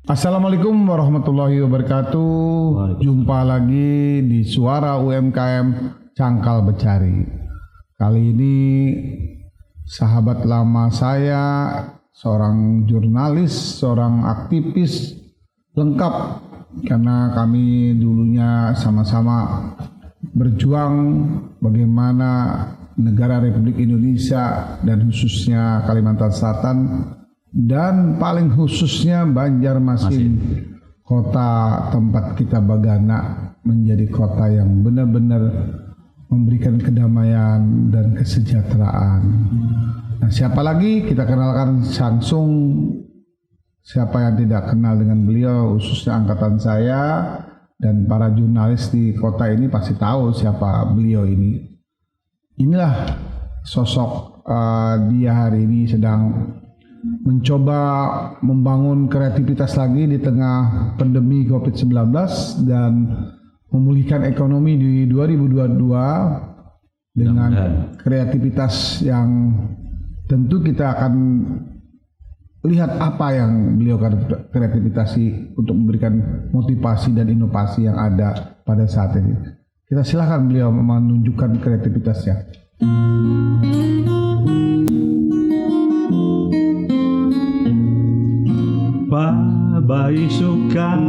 Assalamualaikum warahmatullahi wabarakatuh. Jumpa lagi di Suara UMKM Cangkal Becari. Kali ini sahabat lama saya, seorang jurnalis, seorang aktivis lengkap karena kami dulunya sama-sama berjuang bagaimana negara Republik Indonesia dan khususnya Kalimantan Selatan dan paling khususnya Banjarmasin, kota tempat kita Bagana, menjadi kota yang benar-benar memberikan kedamaian dan kesejahteraan. Nah, siapa lagi? Kita kenalkan langsung. Siapa yang tidak kenal dengan beliau, khususnya angkatan saya dan para jurnalis di kota ini pasti tahu siapa beliau ini. Inilah sosok dia hari ini sedang mencoba membangun kreativitas lagi di tengah pandemi COVID-19 dan memulihkan ekonomi di 2022 dengan kreativitas yang tentu kita akan lihat apa yang beliau kreativitasi untuk memberikan motivasi dan inovasi yang ada pada saat ini. Kita silakan beliau menunjukkan kreativitasnya. Babai sukan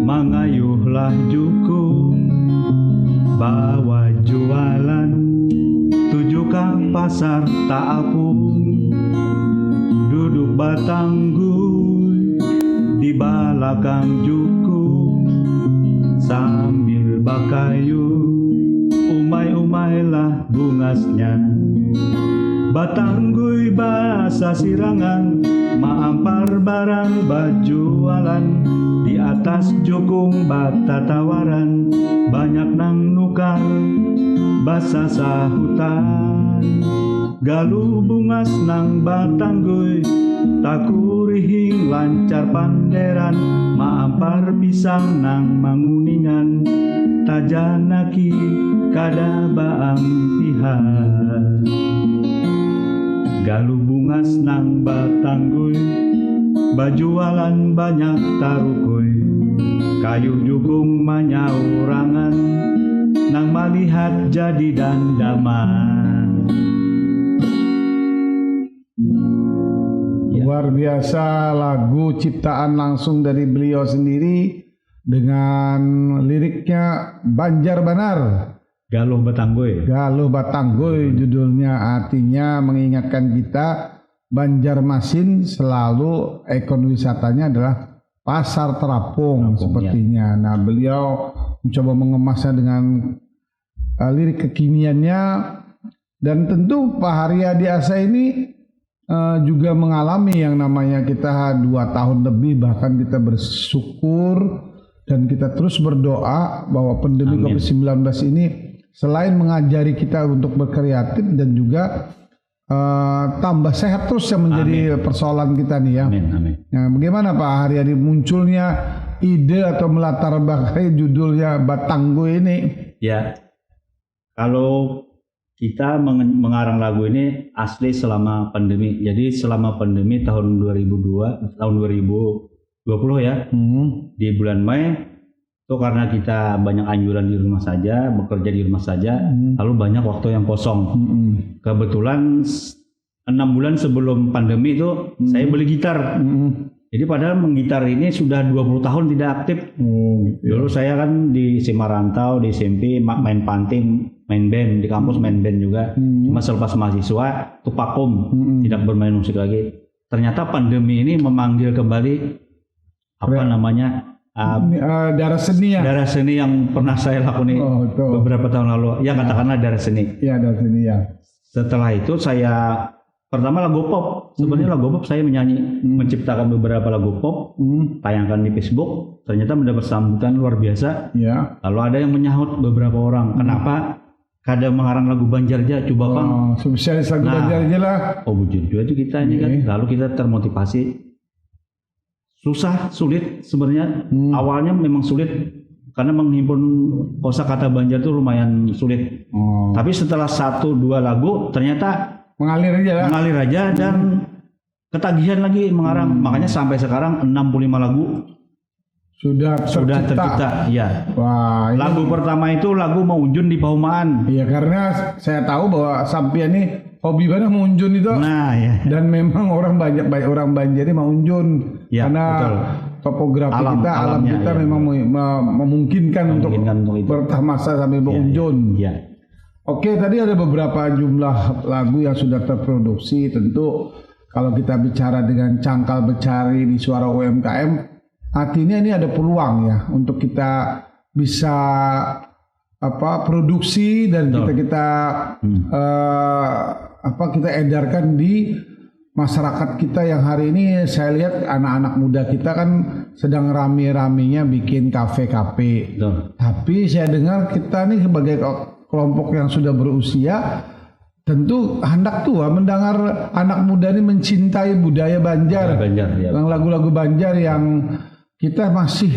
mangayuhlah juku, bawa jualan tujuh kang pasar tak apung, duduk batangguy di balakang juku sambil bakayu, umai-umailah bungasnya. Batangguy bahasa sirangan, maampar barang bajualan, di atas jukung bata tawaran, banyak nang nukar bahasa sahutan. Galuh bungas nang batangguy, takurihing lancar panderan, maampar pisang nang manguningan, tajanaki kada baang pihan. Galuh bungas nang batangguy, bajualan banyak tarukoy, kayu jukung manyaurangan, nang malihat jadi dandaman. Luar biasa, lagu ciptaan langsung dari beliau sendiri dengan liriknya Banjar Banar. Galuh Batangguy. Galuh Batangguy judulnya, artinya mengingatkan kita Banjarmasin selalu ikon wisatanya adalah pasar terapung sepertinya. Nah, beliau mencoba mengemasnya dengan lirik kekiniannya, dan tentu Pak Haryadi Asa ini juga mengalami yang namanya kita 2 tahun lebih, bahkan kita bersyukur dan kita terus berdoa bahwa pandemi COVID-19 ini selain mengajari kita untuk berkreatif dan juga tambah sehat terus yang menjadi persoalan kita nih ya. Amin. Nah, bagaimana Pak Haryadi munculnya ide atau melatar belakangi judulnya Batangguy ini? Ya, kalau kita mengarang lagu ini asli selama pandemi. Jadi selama pandemi tahun 2020 ya, di bulan Mei. Itu karena kita banyak anjuran di rumah saja, bekerja di rumah saja, lalu banyak waktu yang kosong. Kebetulan 6 bulan sebelum pandemi itu saya beli gitar. Jadi padahal menggitar ini sudah 20 tahun tidak aktif. Dulu saya kan di Semarantau, di SMP main panting, main band, di kampus main band juga. Cuma selepas mahasiswa itu vakum, tidak bermain musik lagi. Ternyata pandemi ini memanggil kembali darah seni ya? Darah seni yang pernah saya lakoni beberapa tahun lalu. Ya katakanlah darah seni. Iya, darah seni ya. Setelah itu saya pertama lagu pop. Sebenarnya lagu pop saya menyanyi, menciptakan beberapa lagu pop, tayangkan di Facebook. Ternyata mendapat sambutan luar biasa. Ya. Lalu ada yang menyahut beberapa orang. Kenapa kada mengarang lagu Banjarja? Coba Bang. Spesialis lagu Banjarja lah. Oh bujur juga kita ini kan. Lalu kita termotivasi. Sulit sebenarnya. Awalnya memang sulit karena menghimpun kosakata Banjar itu lumayan sulit. Tapi setelah 1-2 lagu ternyata mengalir aja dan ketagihan lagi mengarang. Makanya sampai sekarang 65 lagu sudah tercipta. Ya. Wah, ini, Lagu pertama itu lagu Maunjun di Paumaan. iya karena saya tahu bahwa Sampian ini hobi banget mengunjun itu. Nah, ya. Dan memang orang banyak orang Banjar ini mengunjun Ya, karena betul. topografi alam Alamnya, kita ya. memang memungkinkan untuk itu. bertamasa sambil mengunjun. Ya. Oke, tadi ada beberapa jumlah lagu yang sudah terproduksi. Tentu kalau kita bicara dengan Cangkal Becari di Suara UMKM, artinya ini ada peluang ya untuk kita bisa produksi dan kita kita edarkan di masyarakat kita yang hari ini saya lihat anak-anak muda kita kan sedang rame-ramenya bikin kafe-kafe. Tapi saya dengar kita nih sebagai kelompok yang sudah berusia tentu hendak tua mendengar anak muda ini mencintai budaya Banjar. Ya. Lagu-lagu Banjar yang kita masih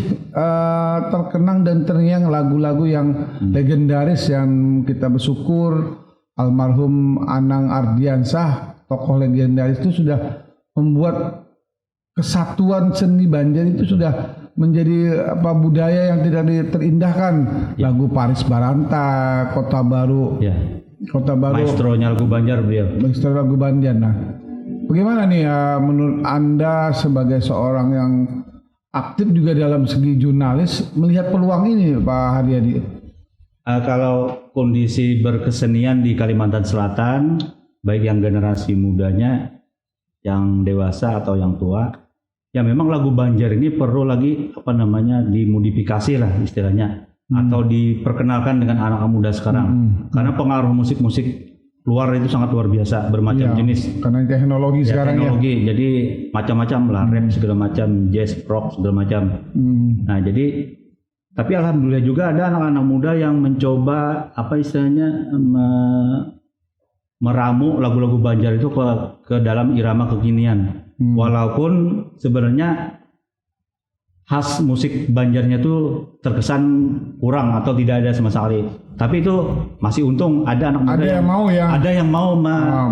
terkenang dan terngiang lagu-lagu yang legendaris yang kita bersyukur almarhum Anang Ardiansah, tokoh legendaris itu sudah membuat kesatuan seni Banjar itu sudah menjadi budaya yang tidak terindahkan. Lagu Paris Baranta, Kota Baru. Ya. Kota Baru. Maestronya lagu Banjar beliau. Maestro lagu Banjar. Nah, bagaimana nih menurut Anda sebagai seorang yang aktif juga dalam segi jurnalis melihat peluang ini, Pak Haryadi? Kalau kondisi berkesenian di Kalimantan Selatan, baik yang generasi mudanya, yang dewasa atau yang tua, ya memang lagu Banjar ini perlu lagi dimodifikasi lah istilahnya, atau diperkenalkan dengan anak muda sekarang. Karena pengaruh musik-musik luar itu sangat luar biasa, bermacam jenis. Karena teknologi sekarang teknologi, jadi macam-macam lah, rap segala macam, jazz, rock segala macam. Nah jadi, tapi alhamdulillah juga ada anak-anak muda yang mencoba meramu lagu-lagu Banjar itu ke dalam irama kekinian. Walaupun sebenarnya khas musik Banjarnya tuh terkesan kurang atau tidak ada sama sekali. Tapi itu masih untung ada anak muda yang mau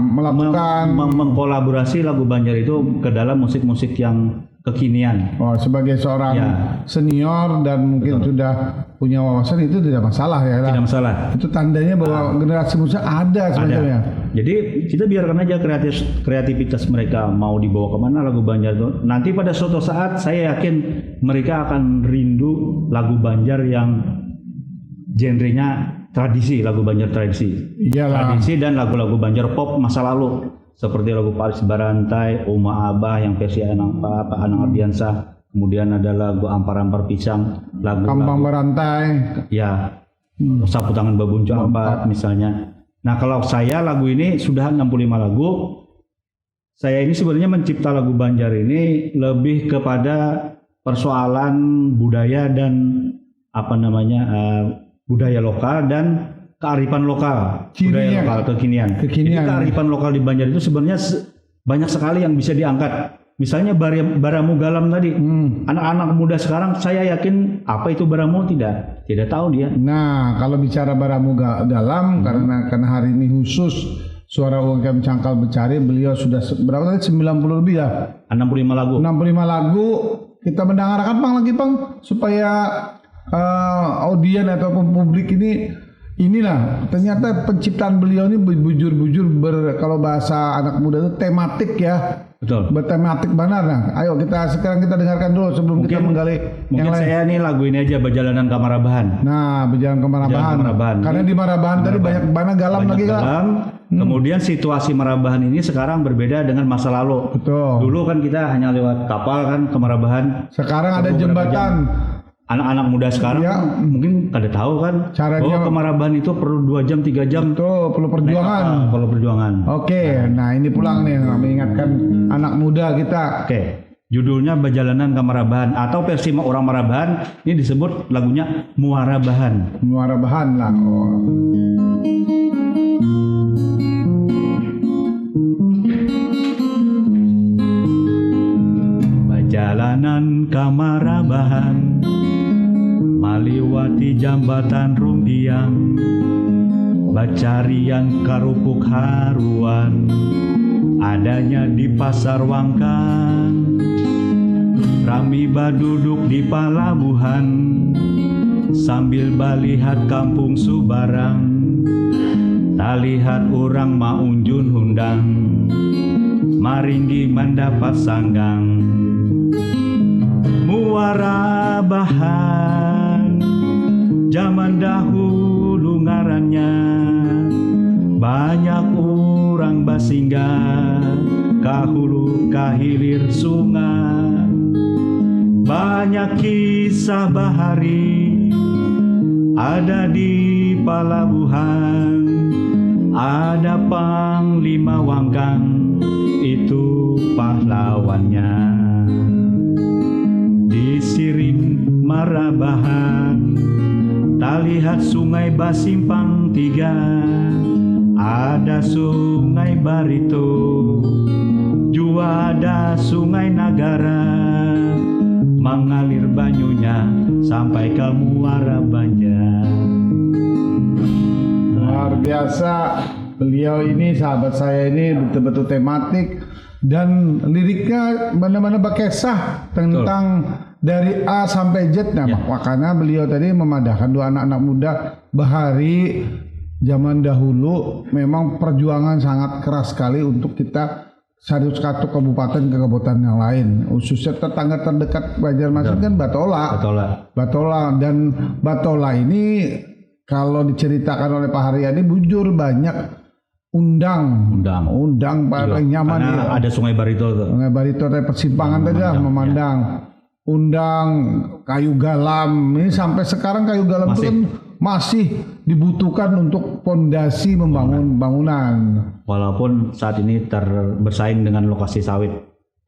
melakukan mengkolaborasi lagu Banjar itu ke dalam musik-musik yang kekinian. Sebagai seorang senior dan mungkin sudah punya wawasan itu tidak masalah ya. Tidak masalah. Itu tandanya bahwa generasi muda ada sebenarnya. Jadi kita biarkan aja kreativitas mereka mau dibawa kemana lagu Banjar itu. Nanti pada suatu saat saya yakin mereka akan rindu lagu Banjar yang genrenya tradisi, lagu Banjar tradisi. Iyalah. Tradisi dan lagu-lagu Banjar pop masa lalu. Seperti lagu Paris Barantai, Uma Abah yang versi Anang Ardiansah, kemudian ada lagu Ampar-Ampar Pisang, lagu Kampang Barantai, ya, Sapu Tangan Babuncu Ampat misalnya. Nah kalau saya lagu ini sudah 65 lagu. Saya ini sebenarnya mencipta lagu Banjar ini lebih kepada persoalan budaya dan budaya lokal dan kearifan lokal, budaya lokal kekinian. Jadi kearifan lokal di Banjar itu sebenarnya banyak sekali yang bisa diangkat. Misalnya baramu galam tadi, anak-anak muda sekarang saya yakin apa itu baramu tidak tahu dia. Nah kalau bicara baramu galam karena hari ini khusus Suara UMKM Cangkal Becari, beliau sudah berapa tadi 90 lebih ya? 65 lagu. 65 lagu. Kita mendengarkan Bang supaya audien ataupun publik inilah ternyata penciptaan beliau ini bujur-bujur kalau bahasa anak muda itu tematik ya. Betul. Bertematik benar. Nah, ayo sekarang kita dengarkan dulu sebelum kita menggali yang lain. Saya nih lagu ini aja Berjalanan ke Marabahan. Nah, Berjalan ke Marabahan. Karena di Marabahan tadi banyak galam lagi kan. Kemudian situasi Marabahan ini sekarang berbeda dengan masa lalu. Betul. Dulu kan kita hanya lewat kapal kan ke Marabahan. Sekarang ada jembatan. Anak-anak muda sekarang mungkin kada tahu kan caranya ke Marabahan itu perlu 2 jam 3 jam. Itu perlu perjuangan. Perlu perjuangan. Oke, nah ini pulang nih mengingatkan anak muda kita. Oke. Judulnya Berjalanan ke Marabahan atau versi orang Marabahan ini disebut lagunya Muarabahan. Muarabahan lah. Berjalanan ke Marabahan, maliwati jambatan rumpiang, bacarian karupuk haruan, adanya di pasar Wangkang. Ramiba duduk di palabuhan sambil balihat kampung Subarang. Tak lihat orang maunjun hundang, maringgi mendapat sanggang. Muara bahan zaman dahulu ngarannya, banyak orang basinggah kahulu kahilir sungai. Banyak kisah bahari ada di palabuhan, ada Panglima Wangkang itu pahlawannya. Siring Marabahan, tak lihat sungai Basimpang 3, ada sungai Barito, juga ada sungai Nagara, mengalir banyunya sampai ke Muara Banjar. Luar biasa, beliau ini sahabat saya ini betul-betul tematik dan liriknya benar-benar berkisah tentang dari A sampai Z. Nah, makanya beliau tadi memadahkan dua anak-anak muda bahari zaman dahulu memang perjuangan sangat keras sekali untuk kita satu kabupaten ke kabupaten yang lain, khususnya tetangga terdekat Banjarmasin kan Batola dan Batola ini kalau diceritakan oleh Pak Haryadi bujur banyak undang paling nyaman karena ada Sungai Barito tuh. Sungai Barito dari persimpangan tadi lah memandang. Undang kayu galam ini sampai sekarang kayu galam itu kan masih dibutuhkan untuk fondasi membangun bangunan. Walaupun saat ini bersaing dengan lokasi sawit.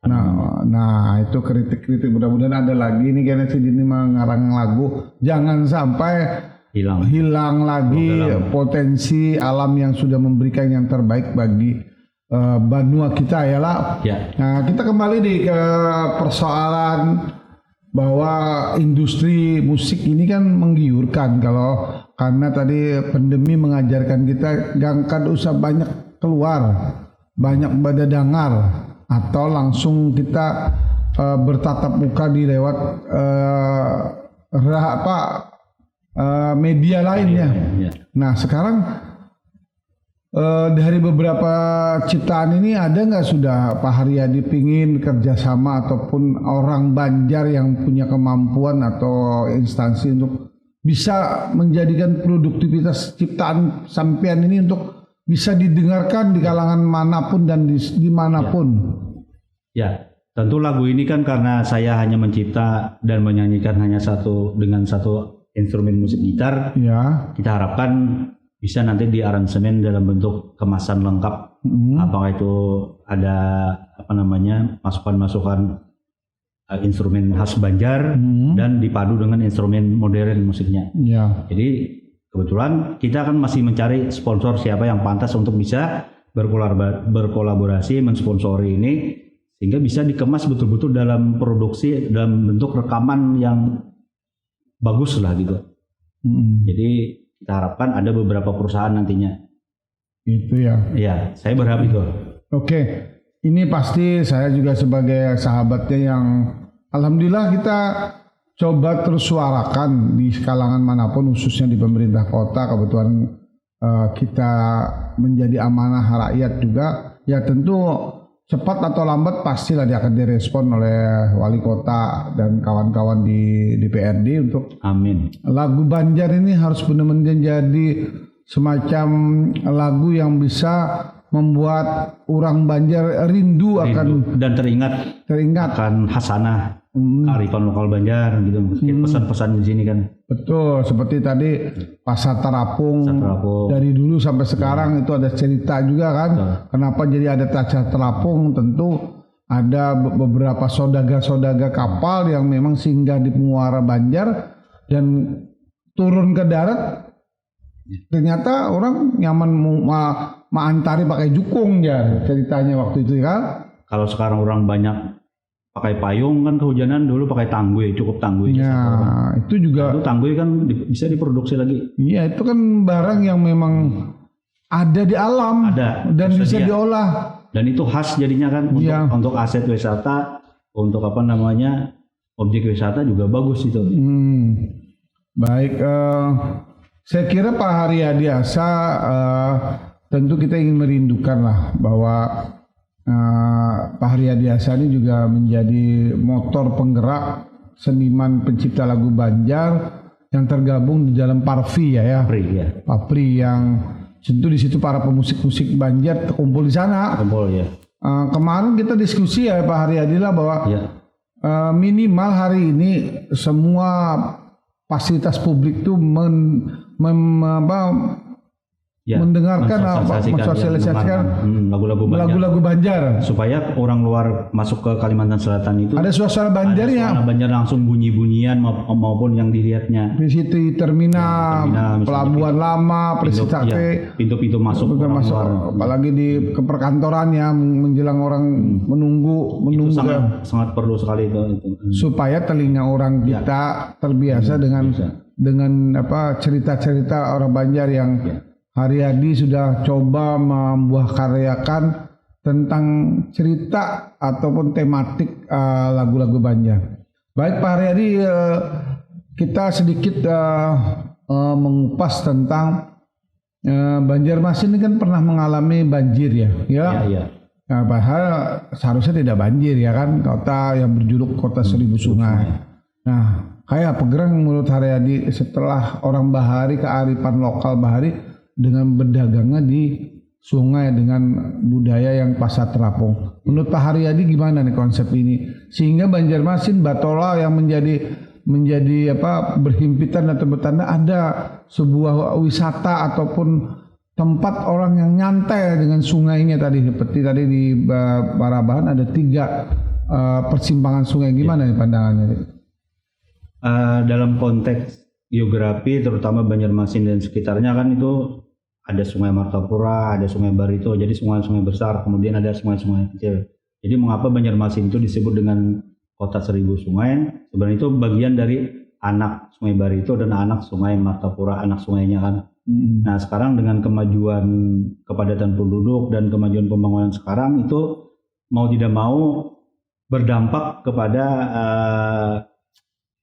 Nah itu kritik-kritik mudah-mudahan ada lagi nih karena si Dini mengarang lagu jangan sampai hilang lagi potensi alam yang sudah memberikan yang terbaik bagi Banua kita ya lah. Nah kita kembali ke persoalan bahwa industri musik ini kan menggiurkan karena tadi pandemi mengajarkan kita jangan usah banyak keluar, banyak berdadangar atau langsung kita bertatap muka di lewat media lainnya. Nah sekarang dari beberapa ciptaan ini ada nggak sudah Pak Haryadi pingin kerjasama ataupun orang Banjar yang punya kemampuan atau instansi untuk bisa menjadikan produktivitas ciptaan sampean ini untuk bisa didengarkan di kalangan manapun dan dimanapun? Ya, tentu lagu ini kan karena saya hanya mencipta dan menyanyikan hanya dengan satu instrumen musik gitar. Ya. Kita harapkan bisa nanti di aransemen dalam bentuk kemasan lengkap. Apakah itu ada masukan-masukan instrumen khas Banjar dan dipadu dengan instrumen modern musiknya. Ya. Jadi kebetulan kita kan masih mencari sponsor siapa yang pantas untuk bisa berkolaborasi mensponsori ini sehingga bisa dikemas betul-betul dalam produksi dalam bentuk rekaman yang bagus lah gitu. Jadi kita harapkan ada beberapa perusahaan nantinya. Itu ya. Iya, saya berharap itu. Oke, ini pasti saya juga sebagai sahabatnya yang alhamdulillah kita coba terus suarakan di kalangan manapun, khususnya di pemerintah kota. Kebetulan kita menjadi amanah rakyat juga. Ya tentu cepat atau lambat pastilah dia akan direspon oleh wali kota dan kawan-kawan di DPRD untuk amin. Lagu Banjar ini harus benar-benar jadi semacam lagu yang bisa membuat orang Banjar rindu akan dan teringat akan hasanah kearifan lokal Banjar gitu. Pesan-pesan di sini kan. Betul, seperti tadi Pasar Terapung. Dari dulu sampai sekarang itu ada cerita juga kan. Kenapa jadi ada Pasar Terapung? Tentu ada beberapa saudagar-saudagar kapal yang memang singgah di Muara Banjar dan turun ke darat. Ternyata orang nyaman antari pakai jukung ya ceritanya waktu itu ya. Kalau sekarang orang banyak pakai payung kan kehujanan, dulu pakai tangguy, cukup tangguy. Ya, itu juga. Itu tangguy kan bisa diproduksi lagi. Iya, itu kan barang yang memang ada di alam dan bisa diolah Dan itu khas jadinya kan untuk Iya. untuk aset wisata, untuk apa namanya objek wisata juga bagus itu. Baik, saya kira Pak Haryadi Asa tentu kita ingin merindukan lah bahwa Pak Haryadi Asa ini juga menjadi motor penggerak seniman pencipta lagu Banjar yang tergabung di dalam Parvi ya. Papri yang tentu di situ para pemusik-musik Banjar terkumpul di sana. Kumpul ya. Kemarin kita diskusi ya Pak Haryadi lah bahwa minimal hari ini semua fasilitas publik itu mendengarkan mensosialisasikan lagu-lagu Banjar supaya orang luar masuk ke Kalimantan Selatan itu ada suasana Banjarnya. Suasana Banjar langsung bunyi-bunyian maupun yang dilihatnya. Di situ terminal pelabuhan lama, Presitake, pintu-pintu masuk orang luar. Apalagi di ke perkantorannya menjelang orang menunggu Itu sangat perlu sekali itu. Supaya telinga orang kita terbiasa dengan apa cerita-cerita orang Banjar yang Haryadi sudah coba membuat karyakan tentang cerita ataupun tematik lagu-lagu Banjar. Baik Pak Haryadi, kita sedikit mengupas tentang Banjarmasin ini kan pernah mengalami banjir ya. Nah, padahal seharusnya tidak banjir ya kan, kota yang berjuluk kota seribu sungai. Nah, kayak pegerang menurut Haryadi setelah orang Bahari kearifan lokal Bahari dengan berdagangnya di sungai dengan budaya yang pasar terapung. Menurut Pak Haryadi gimana nih konsep ini? Sehingga Banjarmasin, Batola yang menjadi apa berhimpitan atau bertanda ada sebuah wisata ataupun tempat orang yang nyantai dengan sungainya tadi. Seperti tadi di Parabahan ada 3 persimpangan sungai. Gimana nih pandangannya? Dalam konteks geografi terutama Banjarmasin dan sekitarnya kan itu ada Sungai Martapura, ada Sungai Barito, jadi sungai-sungai besar, kemudian ada sungai-sungai kecil. Jadi mengapa Banjarmasin itu disebut dengan kota seribu sungai? Sebenarnya itu bagian dari anak Sungai Barito dan anak Sungai Martapura, anak sungainya kan. Nah sekarang dengan kemajuan kepadatan penduduk dan kemajuan pembangunan sekarang itu mau tidak mau berdampak kepada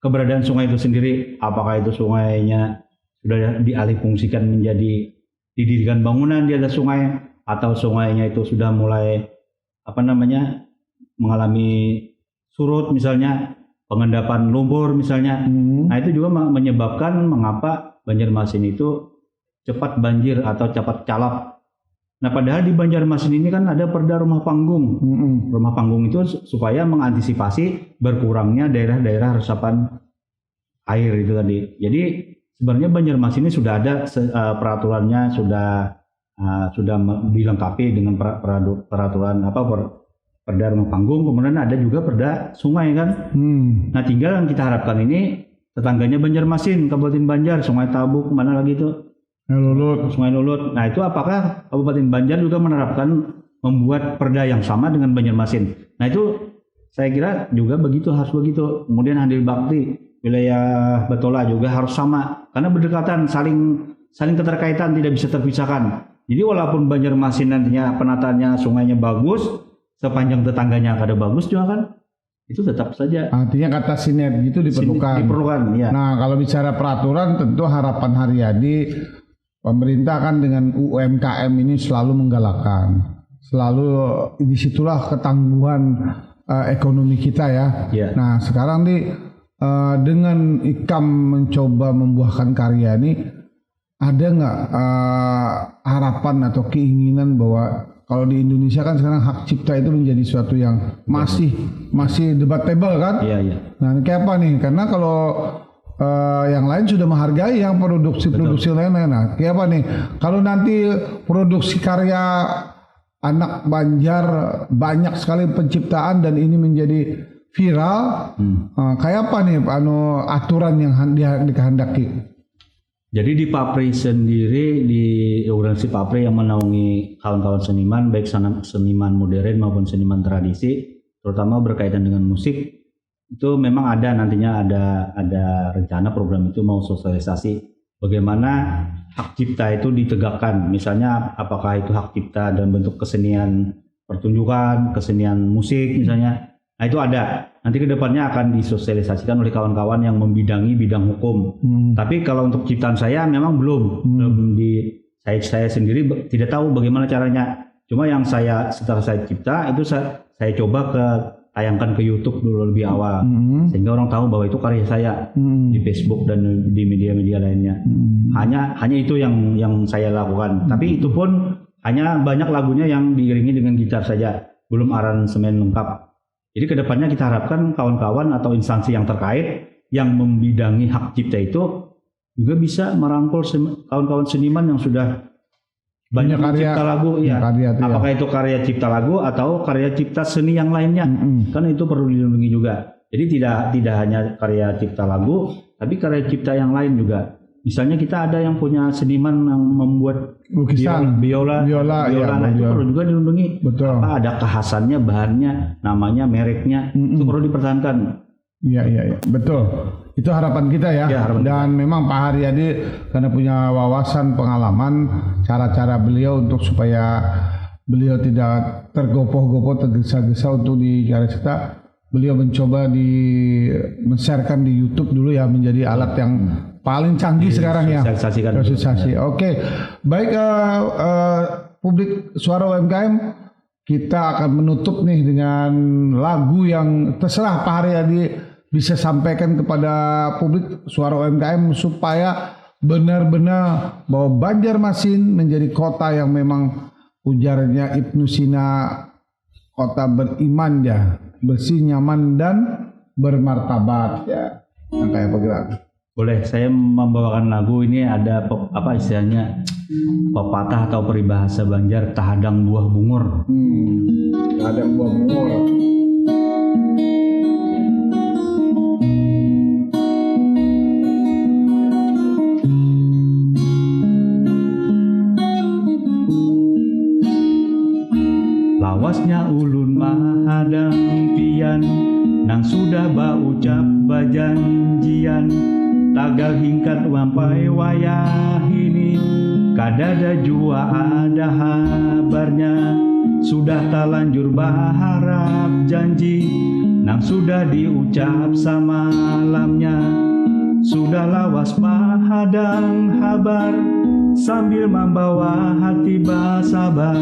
keberadaan sungai itu sendiri. Apakah itu sungainya sudah dialihfungsikan menjadi didirikan bangunan di atas sungai, atau sungainya itu sudah mulai mengalami surut misalnya, pengendapan lumpur misalnya. Nah itu juga menyebabkan mengapa Banjarmasin itu cepat banjir atau cepat calap. Nah padahal di Banjarmasin ini kan ada perda rumah panggung. Rumah panggung itu supaya mengantisipasi berkurangnya daerah-daerah resapan air itu tadi. Jadi sebenarnya Banjarmasin ini sudah ada peraturannya, sudah dilengkapi dengan peraturan perda rumah panggung, kemudian ada juga perda sungai kan. Nah tinggal yang kita harapkan ini tetangganya Banjarmasin, Kabupaten Banjar, Sungai Tabuk, mana lagi itu? Sungai Lulut. Nah itu apakah Kabupaten Banjar juga menerapkan membuat perda yang sama dengan Banjarmasin? Nah itu saya kira juga harus begitu. Kemudian Handil Bakti, wilayah Batola juga harus sama karena berdekatan, saling keterkaitan, tidak bisa terpisahkan. Jadi walaupun Banjarmasin nantinya penataannya sungainya bagus, sepanjang tetangganya ada bagus juga kan, itu tetap saja. Artinya kata sinergi itu diperlukan. Ya. Nah kalau bicara peraturan, tentu harapan Haryadi, pemerintah kan dengan UMKM ini selalu menggalakkan, selalu disitulah ketangguhan ekonomi kita ya. Nah sekarang dengan Ikam mencoba membuahkan karya ini, ada nggak harapan atau keinginan bahwa kalau di Indonesia kan sekarang hak cipta itu menjadi suatu yang masih debatable kan? Nah kayak apa nih? Karena kalau yang lain sudah menghargai yang produksi lain. Nah kayak apa nih? Kalau nanti produksi karya anak Banjar banyak sekali penciptaan dan ini menjadi viral, kayak apa nih aturan yang dikehendaki? Jadi di Papri sendiri, di organisasi Papri yang menaungi kawan-kawan seniman, baik seniman modern maupun seniman tradisi, terutama berkaitan dengan musik, itu memang nantinya ada rencana program itu mau sosialisasi bagaimana hak cipta itu ditegakkan. Misalnya apakah itu hak cipta dalam bentuk kesenian pertunjukan, kesenian musik misalnya. Nah itu ada. Nanti kedepannya akan disosialisasikan oleh kawan-kawan yang membidangi bidang hukum. Tapi kalau untuk ciptaan saya memang belum saya sendiri tidak tahu bagaimana caranya. Cuma yang setelah saya cipta itu saya coba tayangkan ke YouTube dulu lebih awal, sehingga orang tahu bahwa itu karya saya di Facebook dan di media-media lainnya. Hanya itu yang saya lakukan. Tapi itu pun hanya banyak lagunya yang diiringi dengan gitar saja, belum aransemen lengkap. Jadi kedepannya kita harapkan kawan-kawan atau instansi yang terkait yang membidangi hak cipta itu juga bisa merangkul kawan-kawan seniman yang sudah banyak cipta lagu, ya. Apakah itu karya cipta lagu atau karya cipta seni yang lainnya, kan itu perlu dilindungi juga. Jadi tidak hanya karya cipta lagu, tapi karya cipta yang lain juga. Misalnya kita ada yang punya seniman yang membuat lukisan, biola, nah itu perlu juga dilindungi. Betul. Apa ada kekhasannya, bahannya, namanya, mereknya, itu perlu dipertahankan. Iya, betul. Itu harapan kita ya. Dan memang Pak Haryadi karena punya wawasan, pengalaman, cara-cara beliau untuk supaya beliau tidak tergopoh-gopoh, tergesa-gesa untuk di karya cipta. Beliau mencoba men-sharekan di YouTube dulu ya, menjadi alat yang paling canggih sekarang ya. Sosialisasi. Oke. Baik, publik Suara UMKM, kita akan menutup nih dengan lagu yang terserah Pak Haryadi bisa sampaikan kepada publik Suara UMKM supaya benar-benar bahwa Banjarmasin menjadi kota yang memang ujarnya Ibnu Sina, kota beriman ya, bersih, nyaman dan bermartabat ya. Kayak bergerak. Boleh, saya membawakan lagu ini ada apa istilahnya pepatah atau peribahasa Banjar, tahadang buah bungur. Tahadang buah bungur. Lawasnya ulun mahadang pian, nang sudah baucap bajanjian, tagal hingkat wampai wayah ini, kadada jua ada habarnya, sudah talanjur berharap janji, nang sudah diucap samalamnya, sudah lawas mahadang habar, sambil membawa hati bersabar.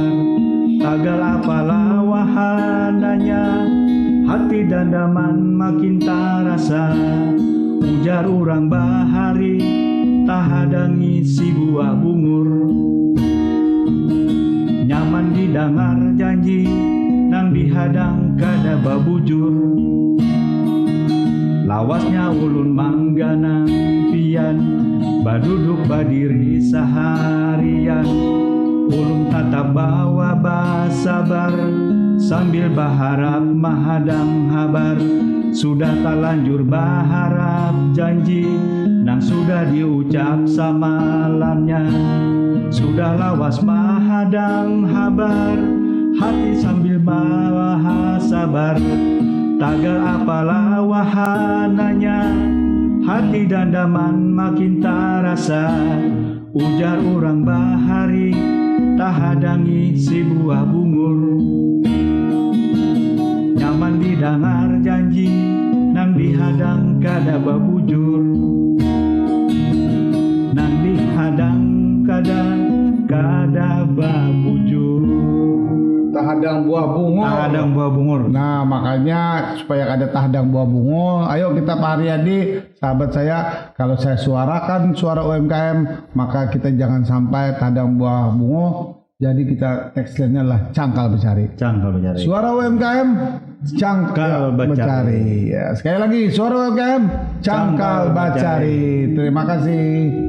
Tagal apalah wahananya, hati dandaman makin tarasa, ujar urang bahari, tahadangi si buah bungur. Nyaman didengar janji, nang dihadang kada babujur. Lawasnya ulun manggana pian, baduduk badiri seharian, ulun tatap bawa basabar, sambil berharap mahadang habar, sudah talanjur berharap janji, nang sudah diucap samalamnya, sudah lawas mahadang habar, hati sambil bawa sabar, tagal apalah wahananya, hati dandaman makin tarasa, ujar urang bahari, tahadangi si buah bungur. Nyaman didengar janji, nang dihadang kada babujur, nang dihadang kada babujur. Tahadang buah bungur. Tahadang buah bungur. Nah, makanya supaya ada tahadang buah bungur, ayo kita Pak Haryadi, sahabat saya, kalau saya suarakan Suara UMKM, maka kita jangan sampai tahadang buah bungur. Jadi kita tekstilnya adalah cangkal becari. Cangkal becari. Suara UMKM, cangkal becari. Ya, sekali lagi, Suara UMKM, cangkal becari. Terima kasih.